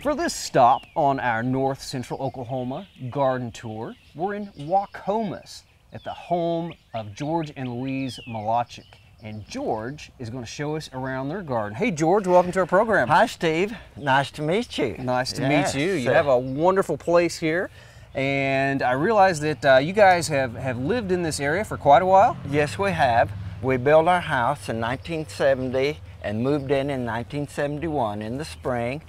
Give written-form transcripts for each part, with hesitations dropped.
For this stop on our North Central Oklahoma garden tour, we're in Waukomis at the home of George and Louise Milacek. And George is going to show us around their garden. Hey George, welcome to our program. Hi Steve, nice to meet you. Nice to meet you. You have a wonderful place here. And I realize that you guys have lived in this area for quite a while. Yes, we have. We built our house in 1970 and moved in 1971 in the spring.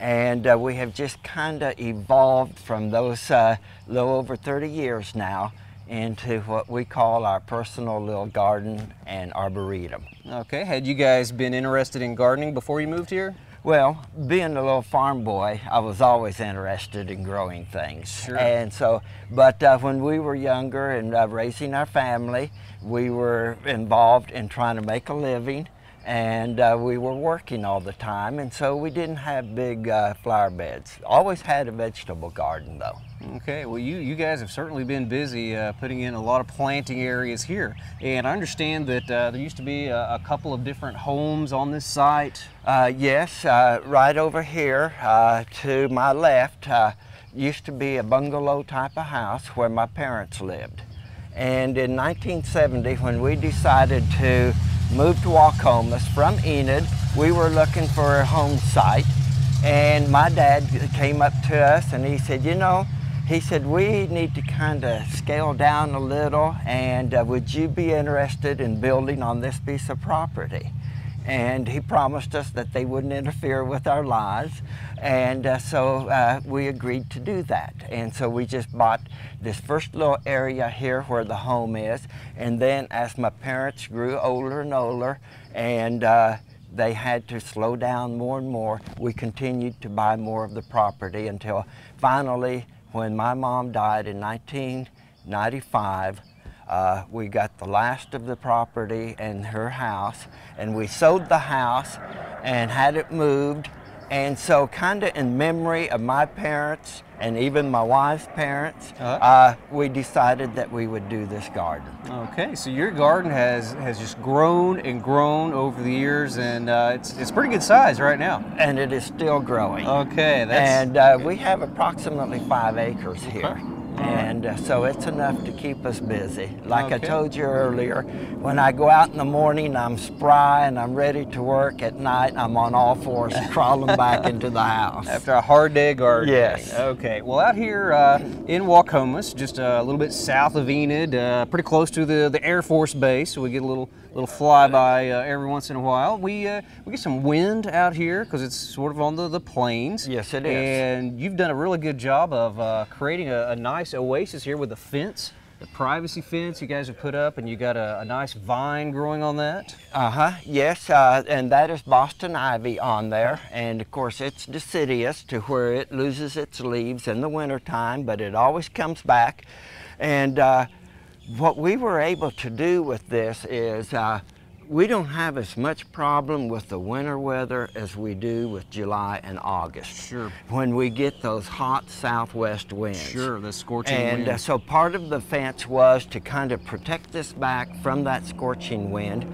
And we have just kind of evolved from those little over 30 years now into what we call our personal little garden and arboretum. Okay, had you guys been interested in gardening before you moved here? Well, being a little farm boy, I was always interested in growing things. Sure. And so, but when we were younger and raising our family, we were involved in trying to make a living. And we were working all the time, and so we didn't have big flower beds. Always had a vegetable garden though. Okay, well you guys have certainly been busy putting in a lot of planting areas here. And I understand that there used to be a couple of different homes on this site. Yes, right over here to my left used to be a bungalow type of house where my parents lived. And in 1970, when we decided to moved to Waukomis from Enid, we were looking for a home site, and my dad came up to us and he said, you know, he said, we need to kind of scale down a little, and would you be interested in building on this piece of property? And he promised us that they wouldn't interfere with our lives, and so we agreed to do that. And so we just bought this first little area here where the home is, and then as my parents grew older and older, and they had to slow down more and more, we continued to buy more of the property until finally, when my mom died in 1995, we got the last of the property and her house, and we sold the house and had it moved. And so kind of in memory of my parents and even my wife's parents, we decided that we would do this garden. Okay, so your garden has just grown and grown over the years, and it's pretty good size right now. And it is still growing. Okay, and we have approximately 5 acres here. And so it's enough to keep us busy. Like I told you earlier, when I go out in the morning, I'm spry and I'm ready to work. At night, I'm on all fours crawling back into the house. After a hard day of gardening. Yes. Okay, well out here in Waukomis, just a little bit south of Enid, pretty close to the Air Force Base, so we get a little flyby every once in a while. We get some wind out here because it's sort of on the plains. Yes, it is. And you've done a really good job of creating a nice oasis here with the fence, the privacy fence you guys have put up, and you got a nice vine growing on that. Yes, and that is Boston ivy on there, and of course it's deciduous to where it loses its leaves in the wintertime, but it always comes back. And what we were able to do with this is we don't have as much problem with the winter weather as we do with July and August. Sure. When we get those hot southwest winds. Sure, the scorching wind. And so part of the fence was to kind of protect this back from that scorching wind.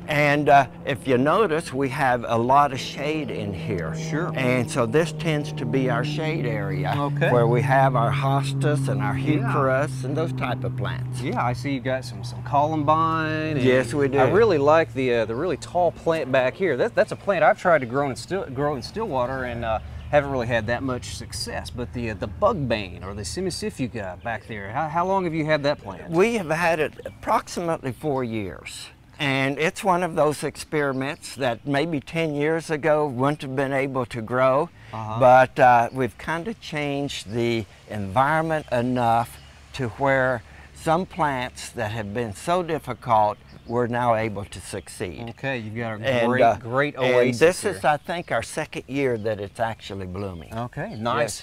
And if you notice, we have a lot of shade in here. Sure. And so this tends to be our shade area, where we have our hostas and our heucheras and those type of plants. Yeah, I see you've got some columbine. Yes, we do. I really like the really tall plant back here. That's a plant I've tried to grow in Stillwater and haven't really had that much success. But the bugbane or the Semicifuga back there, how long have you had that plant? We have had it approximately 4 years. And it's one of those experiments that maybe 10 years ago wouldn't have been able to grow, but we've kind of changed the environment enough to where some plants that have been so difficult we're now able to succeed. Okay, you've got a great oasis. And this here. is, I think, our 2nd year that it's actually blooming. Okay, nice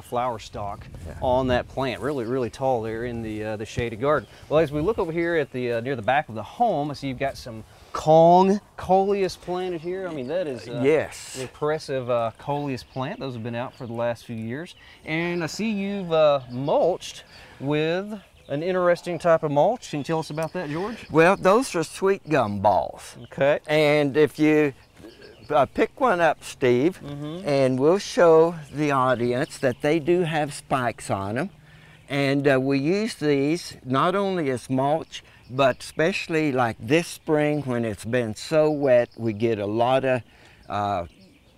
flower stalk on that plant. Really tall there in the shaded garden. Well, as we look over here at the near the back of the home, I see you've got some Kong coleus planted here. I mean, that is an impressive coleus plant. Those have been out for the last few years. And I see you've mulched with an interesting type of mulch. Can you tell us about that, George? Well, those are sweet gum balls. Okay. And if you pick one up, Steve, and we'll show the audience that they do have spikes on them. And we use these not only as mulch, but especially like this spring when it's been so wet, we get a lot of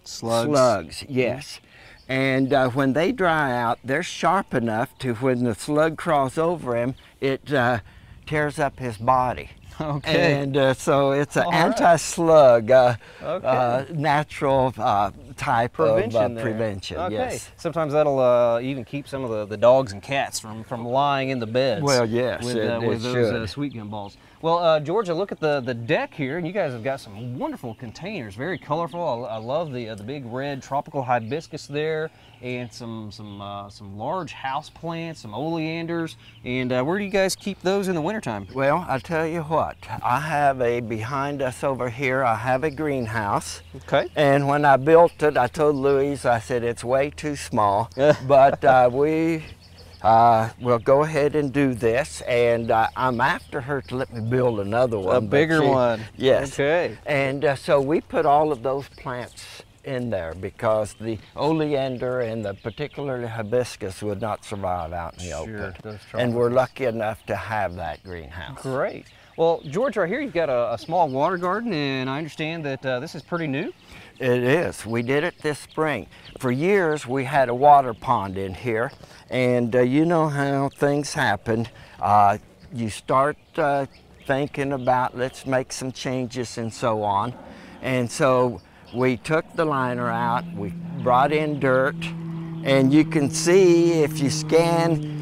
slugs. Yes. And when they dry out, they're sharp enough to when the slug crawls over him, it tears up his body. Okay. And so it's an anti-slug, natural type of prevention. Okay. Yes. Sometimes that'll even keep some of the dogs and cats from lying in the beds. Well, yes, with it those sweet gum balls. Well, George, I look at the deck here, and you guys have got some wonderful containers, very colorful. I love the big red tropical hibiscus there, and some large house plants, some oleanders. And where do you guys keep those in the wintertime? Well, I tell you what, I have behind us over here, I have a greenhouse. Okay. And when I built it, I told Louise, I said, it's way too small, but we'll go ahead and do this, and I'm after her to let me build another one. A bigger one. Yes. Okay. And so we put all of those plants in there because the oleander and the particularly hibiscus would not survive out in the open. And we're lucky enough to have that greenhouse. Great. Well, George, right here you've got a small water garden, and I understand that this is pretty new. It is. We did it this spring. For years we had a water pond in here, and you know how things happen. You start thinking about let's make some changes and so on. And so we took the liner out, we brought in dirt, and you can see if you scan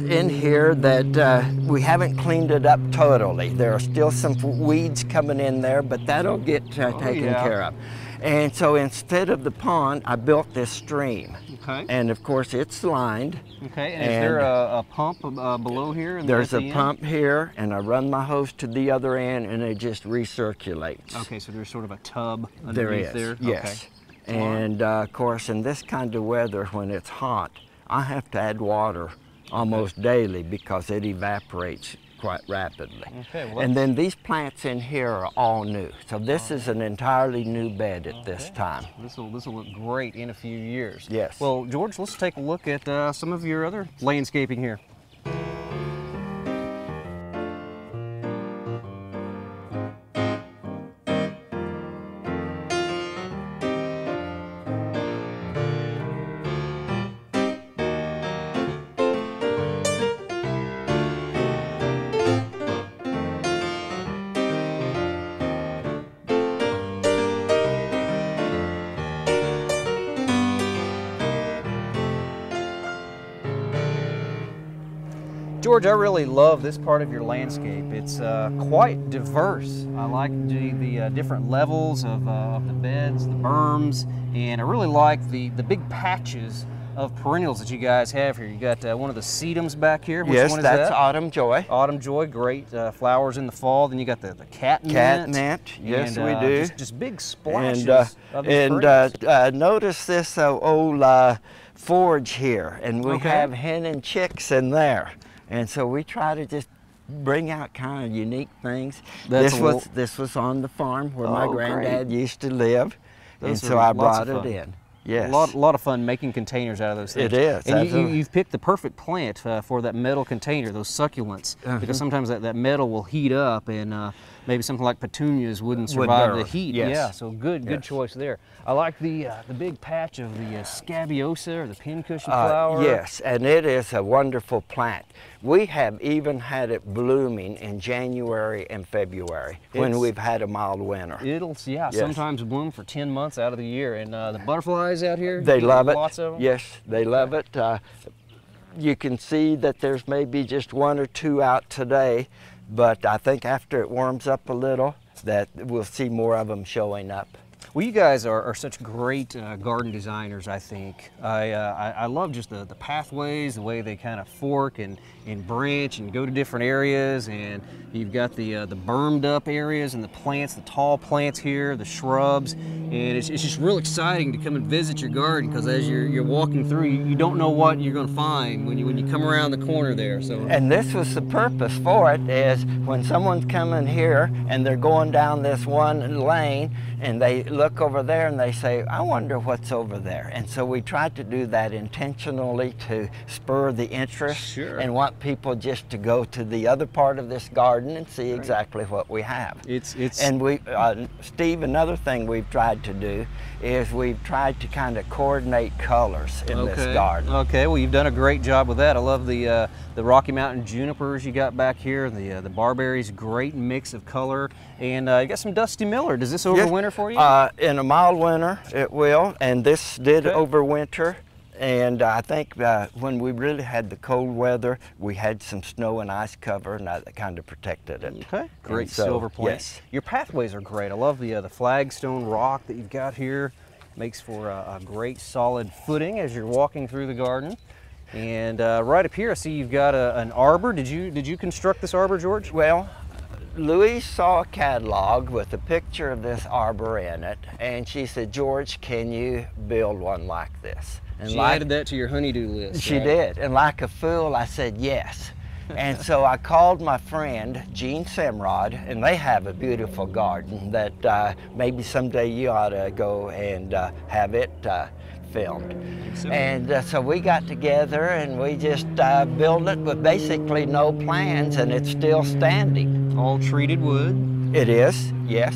in here that we haven't cleaned it up totally. There are still some weeds coming in there, but that'll get taken care of. And so instead of the pond, I built this stream. Okay. And of course it's lined. Okay, and is there a pump below here? There's a pump here, and I run my hose to the other end, and it just recirculates. Okay, so there's sort of a tub underneath there? Yes. Okay. And of course, in this kind of weather, when it's hot, I have to add water almost daily because it evaporates quite rapidly. Okay, well, and then these plants in here are all new. So this is an entirely new bed at this time. This will look great in a few years. Yes. Well, George, let's take a look at some of your other landscaping here. George, I really love this part of your landscape. It's quite diverse. I like the different levels of the beds, the berms, and I really like the big patches of perennials that you guys have here. You got one of the sedums back here. Which one is that's that? Autumn Joy. Autumn Joy, great flowers in the fall. Then you got the catmint. Catmint, yes, we do. Just big splashes of these notice this old forge here, and we have hen and chicks in there. And so we try to just bring out kind of unique things. This was on the farm where my granddad used to live, and so I brought it in. Yes. A lot of fun making containers out of those things. It is. And you've picked the perfect plant for that metal container, those succulents, because sometimes that metal will heat up, and maybe something like petunias wouldn't survive the heat. Yes. Yeah, so good choice there. I like the big patch of the scabiosa or the pincushion flower. Yes, and it is a wonderful plant. We have even had it blooming in January and February when we've had a mild winter. It'll sometimes bloom for 10 months out of the year, and the butterflies out here, they love it. Lots of them. Yes, they love it. You can see that there's maybe just one or two out today, but I think after it warms up a little, that we'll see more of them showing up. Well, you guys are such great garden designers, I think. I love just the pathways, the way they kind of fork and branch and go to different areas, and you've got the bermed up areas and the plants, the tall plants here, the shrubs, and it's just real exciting to come and visit your garden, because as you're walking through, you don't know what you're going to find when you come around the corner there. So. And this was the purpose for it, is when someone's coming here and they're going down this one lane and they look look over there and they say, I wonder what's over there. And so we tried to do that intentionally to spur the interest and want people just to go to the other part of this garden and see exactly what we have. And we, Steve, another thing we've tried to do is we've tried to kind of coordinate colors in this garden. Okay, well, you've done a great job with that. I love the Rocky Mountain junipers you got back here, the barberries, great mix of color, and you got some Dusty Miller. Does this overwinter for you? In a mild winter, it will, and this did overwinter. And I think when we really had the cold weather, we had some snow and ice cover, and that kind of protected it. Okay, great silver plant. Yes. Your pathways are great. I love the flagstone rock that you've got here. Makes for a great solid footing as you're walking through the garden. And right up here, I see you've got an arbor. Did you construct this arbor, George? Well, Louise saw a catalog with a picture of this arbor in it, and she said, George, can you build one like this? And she added that to your honey-do list. She did, and like a fool, I said yes. And so I called my friend, Gene Simrod, and they have a beautiful garden that maybe someday you ought to go and have it filmed. And so we got together and we just built it with basically no plans, and it's still standing. All treated wood? It is, yes.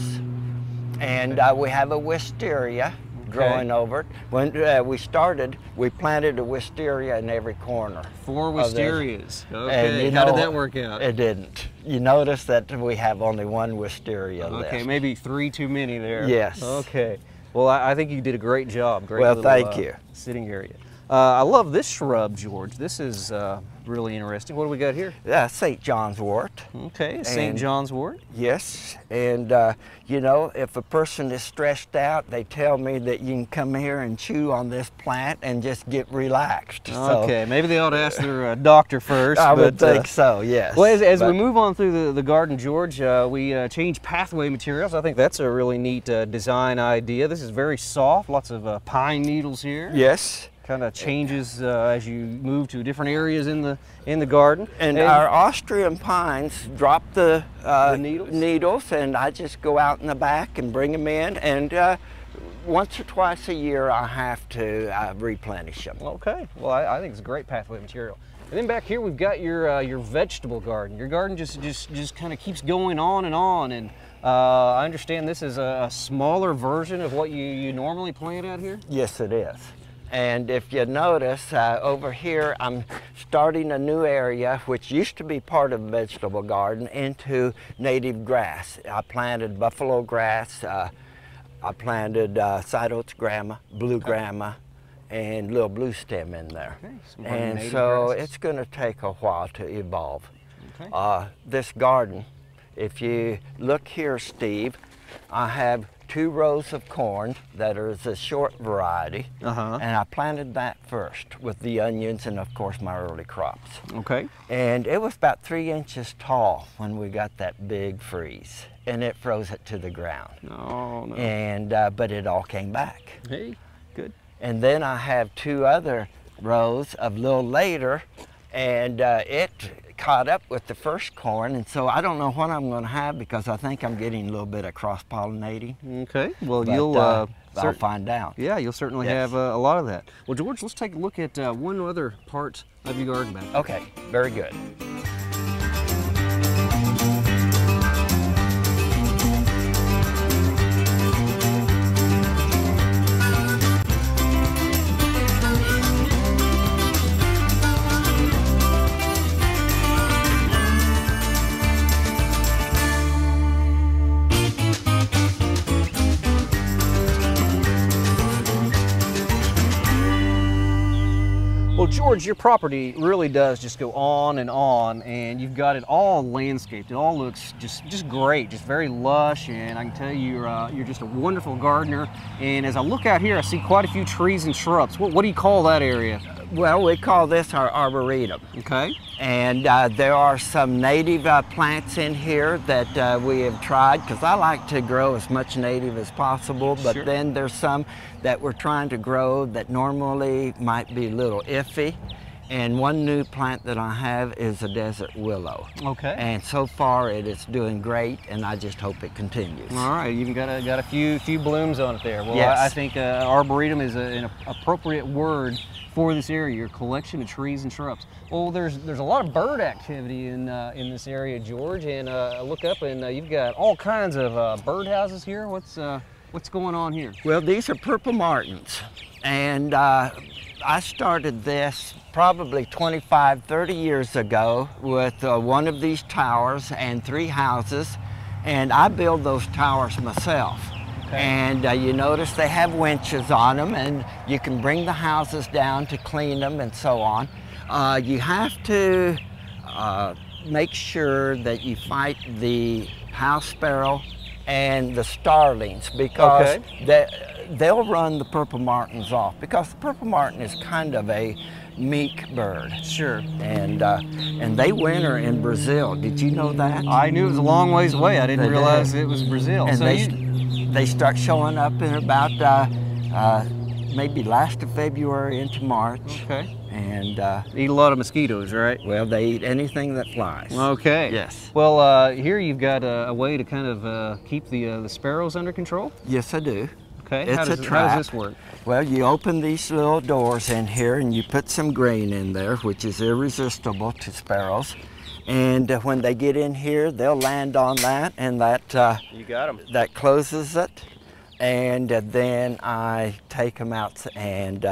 And we have a wisteria growing over it. When we started, we planted a wisteria in every corner. 4 wisterias. Okay, and, how did that work out? It didn't. You notice that we have only 1 wisteria left. Okay, maybe 3 too many there. Yes. Okay. Well, I think you did a great job. Great well, little, thank you. Sitting area. I love this shrub, George. This is really interesting. What do we got here? St. John's wort. Okay, St. John's wort. Yes, and you know, if a person is stressed out, they tell me that you can come here and chew on this plant and just get relaxed. Okay, so, maybe they ought to ask their doctor first. I would think so, yes. Well, as we move on through the garden, George, we change pathway materials. I think that's a really neat design idea. This is very soft, lots of pine needles here. Yes. Kind of changes as you move to different areas in the garden. And our Austrian pines drop the needles, and I just go out in the back and bring them in, and once or twice a year I have to replenish them. Okay, well I think it's a great pathway material. And then back here we've got your vegetable garden. Your garden just kind of keeps going on, and I understand this is a smaller version of what you normally plant out here? Yes, it is. And if you notice, over here I'm starting a new area which used to be part of a vegetable garden into native grass. I planted buffalo grass, I planted side oats grama, blue grama, and little blue stem in there. Okay, and so grasses. It's going to take a while to evolve. Okay. This garden, if you look here, Steve, I have 2 rows of corn that are the short variety, and I planted that first with the onions and of course my early crops. Okay. And it was about 3 inches tall when we got that big freeze, and it froze it to the ground. Oh no. And but it all came back. Hey, good. And then I have 2 other rows of a little later, and it caught up with the first corn, and so I don't know what I'm going to have because I think I'm getting a little bit of cross-pollinating. Okay, well but, I'll find out. Yeah, you'll certainly have a lot of that. Well, George, let's take a look at one other part of your garden back. Okay, very good. Well, George, your property really does just go on, and you've got it all landscaped. It all looks just great, just very lush, and I can tell you you're just a wonderful gardener. And as I look out here, I see quite a few trees and shrubs. What do you call that area? Well, we call this our Arboretum. Okay. And there are some native plants in here that we have tried, because I like to grow as much native as possible, but then there's some that we're trying to grow that normally might be a little iffy. And one new plant that I have is a desert willow. Okay. And so far it is doing great, and I just hope it continues. All right, you even got a few blooms on it there. Well, Yes. I think arboretum is an appropriate word for this area, your collection of trees and shrubs. Well, there's a lot of bird activity in this area, George, and I look up and you've got all kinds of bird houses here. What's going on here? Well, these are purple martins, and I started this probably 25, 30 years ago with one of these towers and 3 houses, and I build those towers myself. Okay. And you notice they have winches on them, and you can bring the houses down to clean them and so on. You have to make sure that you fight the house sparrow and the starlings, because they'll run the purple martins off, because the purple martin is kind of a meek bird. Sure. And they winter in Brazil. Did you know that? I knew it was a long ways away. I didn't realize it was Brazil. And so they start showing up in about maybe last of February into March. Okay. And eat a lot of mosquitoes, right? well, they eat anything that flies. Okay. Yes. Well, here you've got a way to kind of keep the sparrows under control. Yes, I do. Okay. It's How a trap. does this work? Well, you open these little doors in here and you put some grain in there, which is irresistible to sparrows. And when they get in here, they'll land on that, and that You got them. that closes it. And then I take them out and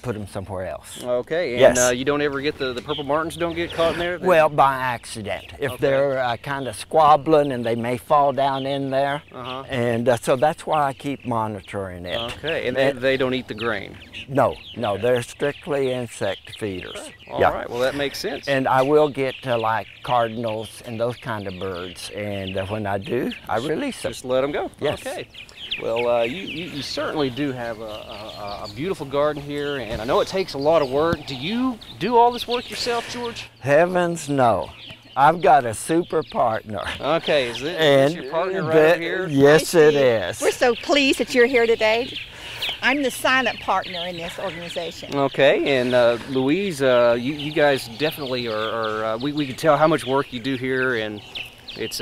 put them somewhere else. Okay, and Yes. you don't ever get the purple martins don't get caught in there? Well, by accident. If they're kind of squabbling, and they may fall down in there. And so that's why I keep monitoring it. Okay, and they don't eat the grain? No, they're strictly insect feeders. Okay. All right, well that makes sense. And I will get like cardinals and those kind of birds, and when I do, I release them. Just let them go? Yes. Okay. Well, you certainly do have a beautiful garden here, and I know it takes a lot of work. Do you do all this work yourself, George? Heavens, no. I've got a super partner. Okay, is this your partner right over here? Yes, it is. We're so pleased that you're here today. I'm the silent partner in this organization. Okay, and Louise, you guys definitely are we can tell how much work you do here, and it's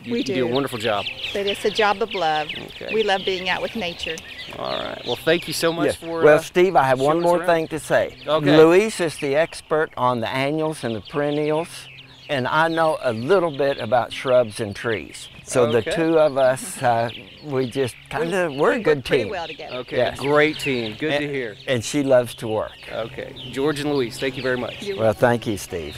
you do a wonderful job. But it's a job of love. Okay. We love being out with nature. All right. Well, thank you so much for Well, Steve, I have one showing more us around. thing to say. Okay. Louise is the expert on the annuals and the perennials, and I know a little bit about shrubs and trees. So the two of us, we just we're a good pretty team. well together. Okay, Yes. great team. Good to hear. And she loves to work. Okay, George and Louise, thank you very much. Well, thank you, Steve.